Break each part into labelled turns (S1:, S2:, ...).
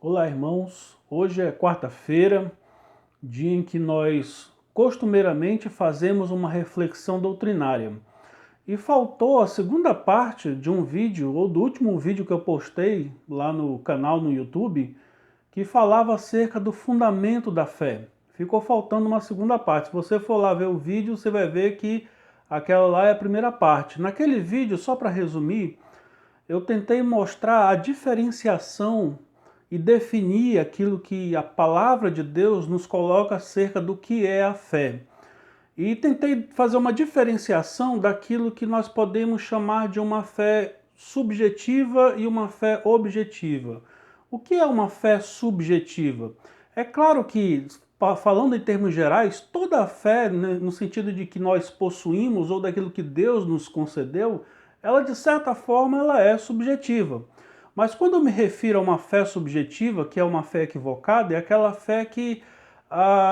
S1: Olá, irmãos. Hoje é quarta-feira, dia em que nós costumeiramente fazemos uma reflexão doutrinária. E faltou a segunda parte de um vídeo, ou do último vídeo que eu postei lá no canal no YouTube, que falava acerca do fundamento da fé. Ficou faltando uma segunda parte. Se você for lá ver o vídeo, você vai ver que aquela lá é a primeira parte. Naquele vídeo, só para resumir, eu tentei mostrar a diferenciação e definir aquilo que a palavra de Deus nos coloca acerca do que é a fé. E tentei fazer uma diferenciação daquilo que nós podemos chamar de uma fé subjetiva e uma fé objetiva. O que é uma fé subjetiva? É claro que, falando em termos gerais, toda a fé, né, no sentido de que nós possuímos ou daquilo que Deus nos concedeu, ela de certa forma ela é subjetiva. Mas quando eu me refiro a uma fé subjetiva, que é uma fé equivocada, é aquela fé que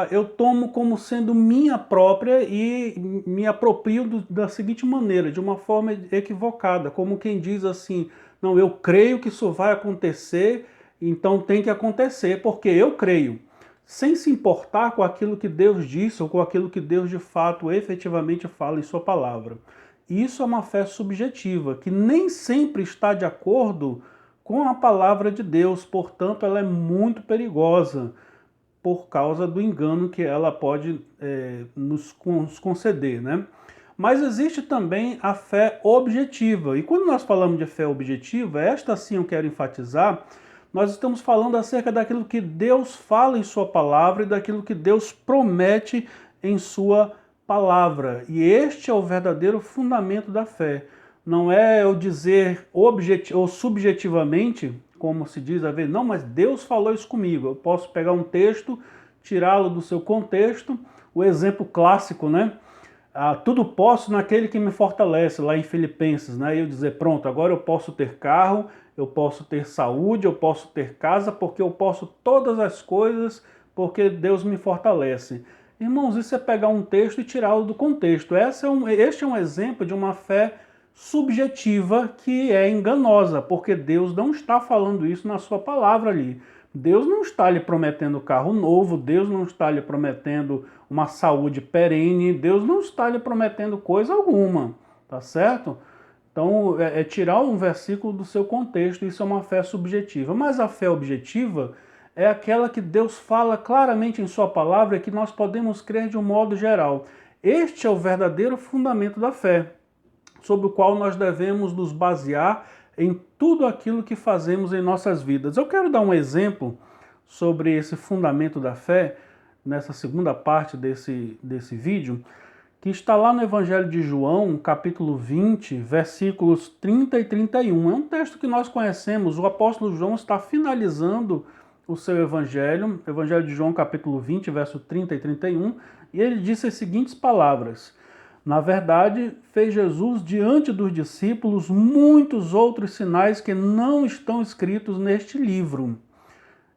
S1: eu tomo como sendo minha própria e me aproprio da seguinte maneira, de uma forma equivocada, como quem diz assim, não, eu creio que isso vai acontecer, então tem que acontecer, porque eu creio, sem se importar com aquilo que Deus disse ou com aquilo que Deus de fato efetivamente fala em sua palavra. Isso é uma fé subjetiva, que nem sempre está de acordo com a palavra de Deus, portanto ela é muito perigosa por causa do engano que ela pode nos conceder, né? Mas existe também a fé objetiva. E quando nós falamos de fé objetiva, esta sim eu quero enfatizar, nós estamos falando acerca daquilo que Deus fala em sua palavra e daquilo que Deus promete em sua palavra. E este é o verdadeiro fundamento da fé. Não é eu dizer ou subjetivamente, como se diz a ver, não, mas Deus falou isso comigo. Eu posso pegar um texto, tirá-lo do seu contexto. O exemplo clássico, né? Tudo posso naquele que me fortalece, lá em Filipenses, né? E eu dizer, pronto, agora eu posso ter carro, eu posso ter saúde, eu posso ter casa, porque eu posso todas as coisas, porque Deus me fortalece. Irmãos, isso é pegar um texto e tirá-lo do contexto. Este é um exemplo de uma fé subjetiva que é enganosa, porque Deus não está falando isso na sua palavra ali. Deus não está lhe prometendo carro novo, Deus não está lhe prometendo uma saúde perene, Deus não está lhe prometendo coisa alguma, tá certo? Então, é tirar um versículo do seu contexto, isso é uma fé subjetiva. Mas a fé objetiva é aquela que Deus fala claramente em sua palavra e que nós podemos crer de um modo geral. Este é o verdadeiro fundamento da fé, sobre o qual nós devemos nos basear em tudo aquilo que fazemos em nossas vidas. Eu quero dar um exemplo sobre esse fundamento da fé, nessa segunda parte desse vídeo, que está lá no Evangelho de João, capítulo 20, versículos 30 e 31. É um texto que nós conhecemos, o apóstolo João está finalizando o seu Evangelho de João, capítulo 20, verso 30 e 31, e ele disse as seguintes palavras: na verdade, fez Jesus diante dos discípulos muitos outros sinais que não estão escritos neste livro.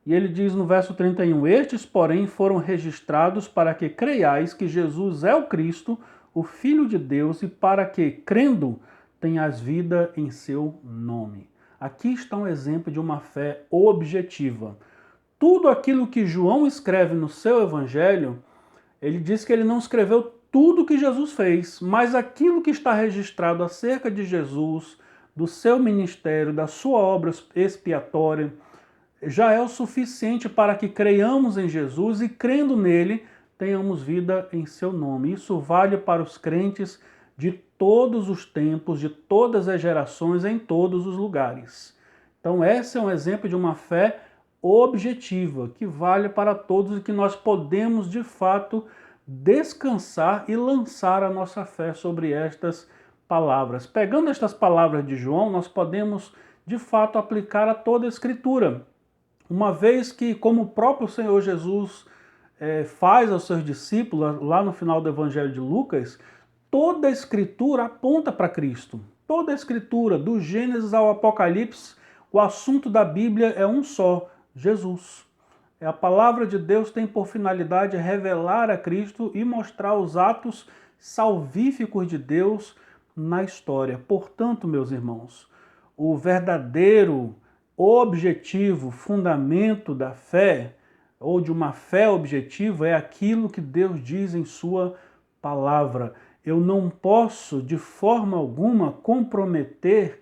S1: E ele diz no verso 31, estes, porém, foram registrados para que creiais que Jesus é o Cristo, o Filho de Deus, e para que, crendo, tenhas vida em seu nome. Aqui está um exemplo de uma fé objetiva. Tudo aquilo que João escreve no seu evangelho, ele diz que ele não escreveu tudo que Jesus fez, mas aquilo que está registrado acerca de Jesus, do seu ministério, da sua obra expiatória, já é o suficiente para que creiamos em Jesus e, crendo nele, tenhamos vida em seu nome. Isso vale para os crentes de todos os tempos, de todas as gerações, em todos os lugares. Então, esse é um exemplo de uma fé objetiva, que vale para todos e que nós podemos, de fato, descansar e lançar a nossa fé sobre estas palavras. Pegando estas palavras de João, nós podemos, de fato, aplicar a toda a Escritura. Uma vez que, como o próprio Senhor Jesus faz aos seus discípulos, lá no final do Evangelho de Lucas, toda a Escritura aponta para Cristo. Toda a Escritura, do Gênesis ao Apocalipse, o assunto da Bíblia é um só: Jesus. A palavra de Deus tem por finalidade revelar a Cristo e mostrar os atos salvíficos de Deus na história. Portanto, meus irmãos, o verdadeiro objetivo, fundamento da fé, ou de uma fé objetiva, é aquilo que Deus diz em sua palavra. Eu não posso, de forma alguma, comprometer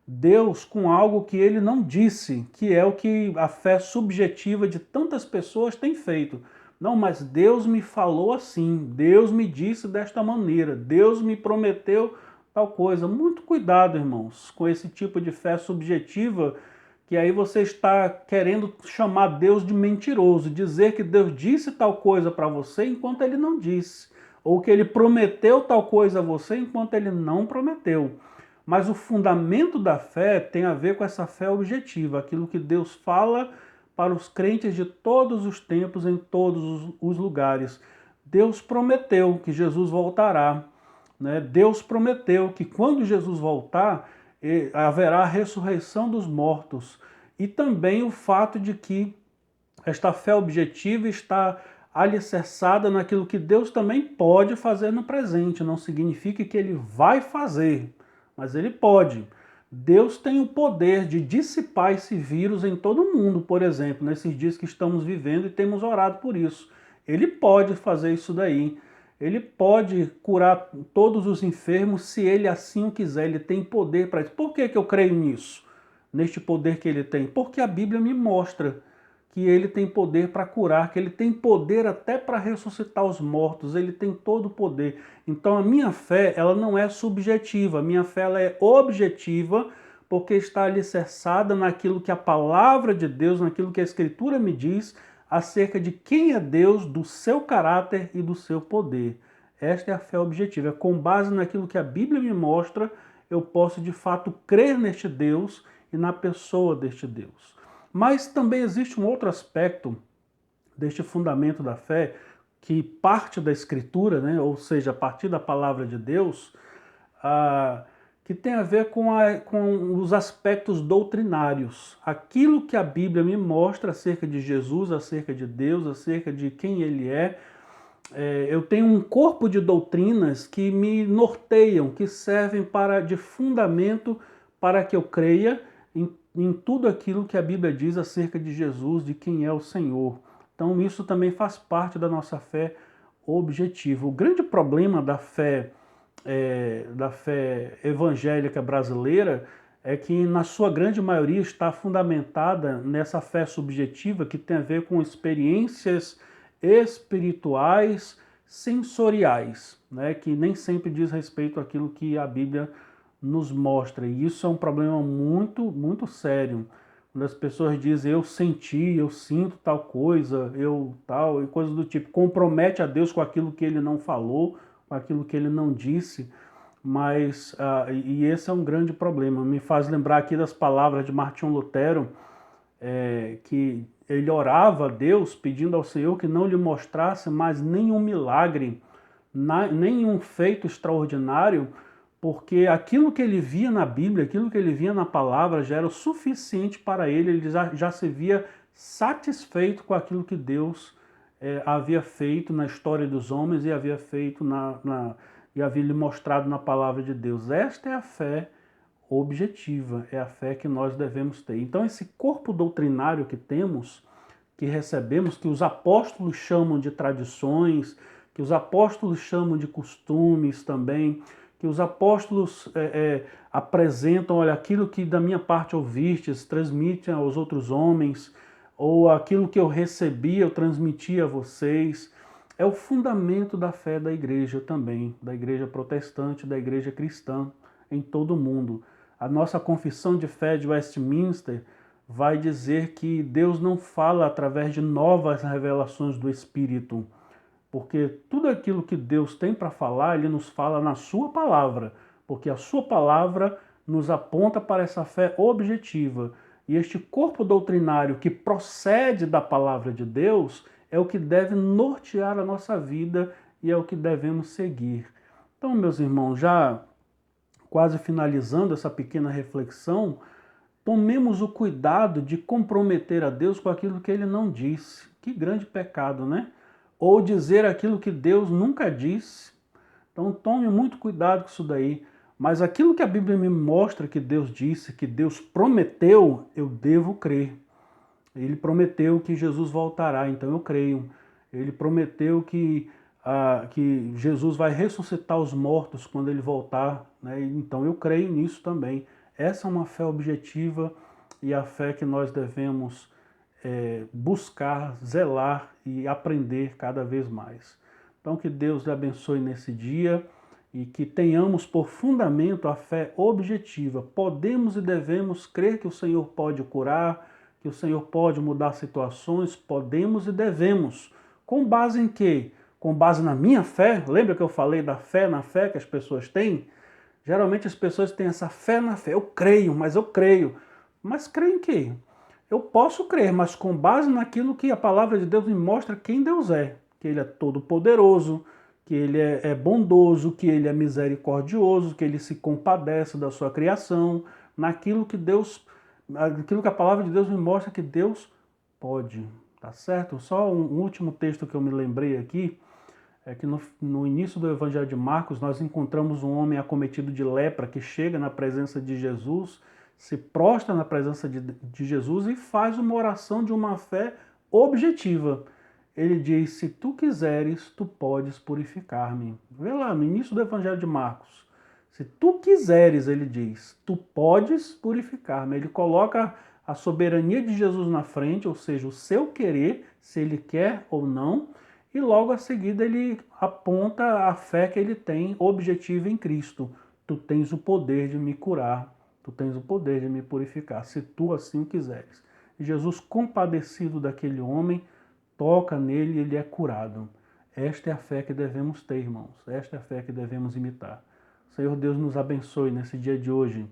S1: Deus com algo que ele não disse, que é o que a fé subjetiva de tantas pessoas tem feito. Não, mas Deus me falou assim, Deus me disse desta maneira, Deus me prometeu tal coisa. Muito cuidado, irmãos, com esse tipo de fé subjetiva, que aí você está querendo chamar Deus de mentiroso, dizer que Deus disse tal coisa para você enquanto ele não disse, ou que ele prometeu tal coisa a você enquanto ele não prometeu. Mas o fundamento da fé tem a ver com essa fé objetiva, aquilo que Deus fala para os crentes de todos os tempos, em todos os lugares. Deus prometeu que Jesus voltará, né? Deus prometeu que quando Jesus voltar, haverá a ressurreição dos mortos. E também o fato de que esta fé objetiva está alicerçada naquilo que Deus também pode fazer no presente. Não significa que ele vai fazer, mas ele pode. Deus tem o poder de dissipar esse vírus em todo o mundo, por exemplo, nesses dias que estamos vivendo e temos orado por isso. Ele pode fazer isso daí. Ele pode curar todos os enfermos se ele assim o quiser. Ele tem poder para isso. Por que eu creio nisso? Neste poder que ele tem? Porque a Bíblia me mostra que ele tem poder para curar, que ele tem poder até para ressuscitar os mortos, ele tem todo o poder. Então a minha fé, ela não é subjetiva, a minha fé ela é objetiva, porque está alicerçada naquilo que a palavra de Deus, naquilo que a Escritura me diz acerca de quem é Deus, do seu caráter e do seu poder. Esta é a fé objetiva, é com base naquilo que a Bíblia me mostra, eu posso de fato crer neste Deus e na pessoa deste Deus. Mas também existe um outro aspecto deste fundamento da fé, que parte da Escritura, né? Ou seja, a partir da palavra de Deus, que tem a ver com os aspectos doutrinários. Aquilo que a Bíblia me mostra acerca de Jesus, acerca de Deus, acerca de quem Ele é. Eu tenho um corpo de doutrinas que me norteiam, que servem de fundamento para que eu creia em tudo aquilo que a Bíblia diz acerca de Jesus, de quem é o Senhor. Então isso também faz parte da nossa fé objetiva. O grande problema da fé evangélica brasileira é que na sua grande maioria está fundamentada nessa fé subjetiva que tem a ver com experiências espirituais, sensoriais, né, que nem sempre diz respeito àquilo que a Bíblia nos mostra. E isso é um problema muito, muito sério. Quando as pessoas dizem eu senti, eu sinto tal coisa, eu tal, e coisas do tipo, compromete a Deus com aquilo que ele não falou, com aquilo que ele não disse, mas, e esse é um grande problema. Me faz lembrar aqui das palavras de Martinho Lutero, que ele orava a Deus pedindo ao Senhor que não lhe mostrasse mais nenhum milagre, nenhum feito extraordinário, porque aquilo que ele via na Bíblia, aquilo que ele via na palavra já era o suficiente para ele já se via satisfeito com aquilo que Deus havia feito na história dos homens e havia feito e havia lhe mostrado na palavra de Deus. Esta é a fé objetiva, é a fé que nós devemos ter. Então esse corpo doutrinário que temos, que recebemos, que os apóstolos chamam de tradições, que os apóstolos chamam de costumes também, que os apóstolos apresentam, olha, aquilo que da minha parte ouvistes, transmitem aos outros homens, ou aquilo que eu recebi, eu transmiti a vocês. É o fundamento da fé da igreja também, da igreja protestante, da igreja cristã em todo o mundo. A nossa confissão de fé de Westminster vai dizer que Deus não fala através de novas revelações do Espírito, porque tudo aquilo que Deus tem para falar, Ele nos fala na sua palavra, porque a sua palavra nos aponta para essa fé objetiva. E este corpo doutrinário que procede da palavra de Deus é o que deve nortear a nossa vida e é o que devemos seguir. Então, meus irmãos, já quase finalizando essa pequena reflexão, tomemos o cuidado de comprometer a Deus com aquilo que Ele não disse. Que grande pecado, né? Ou dizer aquilo que Deus nunca disse. Então tome muito cuidado com isso daí. Mas aquilo que a Bíblia me mostra que Deus disse, que Deus prometeu, eu devo crer. Ele prometeu que Jesus voltará, então eu creio. Ele prometeu que Jesus vai ressuscitar os mortos quando ele voltar, né? Então eu creio nisso também. Essa é uma fé objetiva e a fé que nós devemos buscar, zelar e aprender cada vez mais. Então que Deus lhe abençoe nesse dia e que tenhamos por fundamento a fé objetiva. Podemos e devemos crer que o Senhor pode curar, que o Senhor pode mudar situações, podemos e devemos. Com base em quê? Com base na minha fé. Lembra que eu falei da fé na fé que as pessoas têm? Geralmente as pessoas têm essa fé na fé. Eu creio, mas eu creio. Mas creio em quê? Eu posso crer, mas com base naquilo que a palavra de Deus me mostra quem Deus é. Que Ele é todo-poderoso, que Ele é bondoso, que Ele é misericordioso, que Ele se compadece da sua criação, naquilo que aquilo que a palavra de Deus me mostra que Deus pode, tá certo? Só um último texto que eu me lembrei aqui, é que no início do Evangelho de Marcos nós encontramos um homem acometido de lepra que chega na presença de Jesus, se prostra na presença de Jesus e faz uma oração de uma fé objetiva. Ele diz, se tu quiseres, tu podes purificar-me. Vê lá, no início do Evangelho de Marcos. Se tu quiseres, ele diz, tu podes purificar-me. Ele coloca a soberania de Jesus na frente, ou seja, o seu querer, se ele quer ou não, e logo a seguir ele aponta a fé que ele tem objetiva em Cristo. Tu tens o poder de me curar, tu tens o poder de me purificar, se tu assim o quiseres. E Jesus, compadecido daquele homem, toca nele e ele é curado. Esta é a fé que devemos ter, irmãos. Esta é a fé que devemos imitar. Senhor Deus nos abençoe nesse dia de hoje.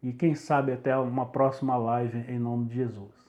S1: E quem sabe até uma próxima live em nome de Jesus.